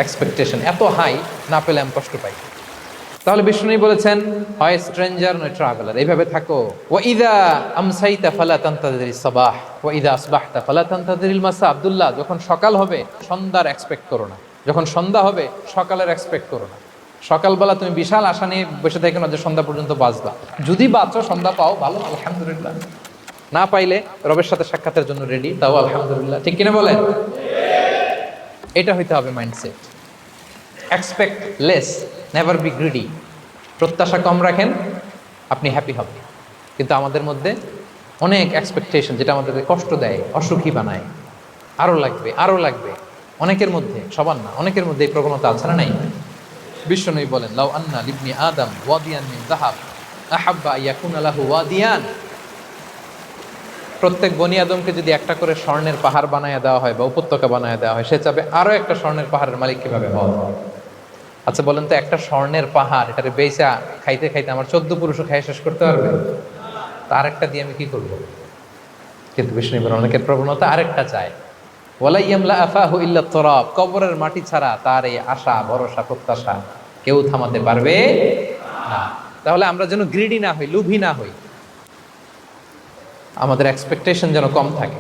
Expectation এত high, না পেলে আমি কষ্ট পাই। তাহলে বিষ্ণু বলেছেন, হয় স্ট্রেঞ্জার নয় ট্রাভেলার, এইভাবে থাকো। ওয়া ইযা আমসাইতা ফালা তানতাযিরিস সাবাহ ওয়া ইযা আসবাহতা ফালা তানতাযিরিল মাসা। আব্দুল্লাহ, যখন সকাল হবে সন্ধ্যার এক্সপেক্ট করো না, যখন সন্ধ্যা হবে সকালের এক্সপেক্ট করো না। সকালবেলা তুমি বিশাল আশা নিয়ে বসে থেকো না যে সন্ধ্যা পর্যন্ত বাঁচবা। যদি বাঁচো, সন্ধ্যা পাও, ভালো, আলহামদুলিল্লাহ। না পাইলে রবের সাথে সাক্ষাতের জন্য রেডি, তাও আলহামদুলিল্লাহ। ঠিক কিনা বলেন? এটা হইতে হবে mindset. Expect less, never be greedy. প্রত্যাশা কম রাখেন, আপনি হ্যাপি হবেন। কিন্তু আমাদের মধ্যে অনেক এক্সপেকটেশন, যেটা আমাদেরকে কষ্ট দেয়, অসুখী বানায়। আরও লাগবে, আরও লাগবে। অনেকের মধ্যে, সবার না, অনেকের মধ্যে এই প্রবণতা আছে না নাই? বিশ্বনবী বলেন, লাউ আন্না লিবনি আদম ওয়াদিয়ান মিন যাহাব আহাব্বা ইয়াকুনা লাহু ওয়াদিয়ান। প্রত্যেক বনি আদমকে যদি একটা করে স্বর্ণের পাহাড় বানায় দেওয়া হয় বা উপত্যকা বানায় দেওয়া হয়, সে চাবে আরো একটা স্বর্ণের পাহাড়ের মালিক কিভাবে হওয়া যায়। আচ্ছা বলেন তো, একটা স্বর্ণের পাহাড়, এটারে বেচা খাইতে খাইতে আমার 14 পুরুষও খাই শেষ করতে পারবে? তো আরেকটা দিয়ে আমি কি করব? কিন্তু বিষ্ণু বলেন, অনেকের প্রবণতা আরেকটা চায়। ওয়ালা ইয়ামলা আফাহু ইল্লা তুরাব। কবরের মাটি ছাড়া তার এই আশা, ভরসা, প্রত্যাশা কেউ থামাতে পারবে না। তাহলে আমরা যেন গ্রিডি না হই, লোভী না হই, আমাদের এক্সপেকটেশন যেন কম থাকে।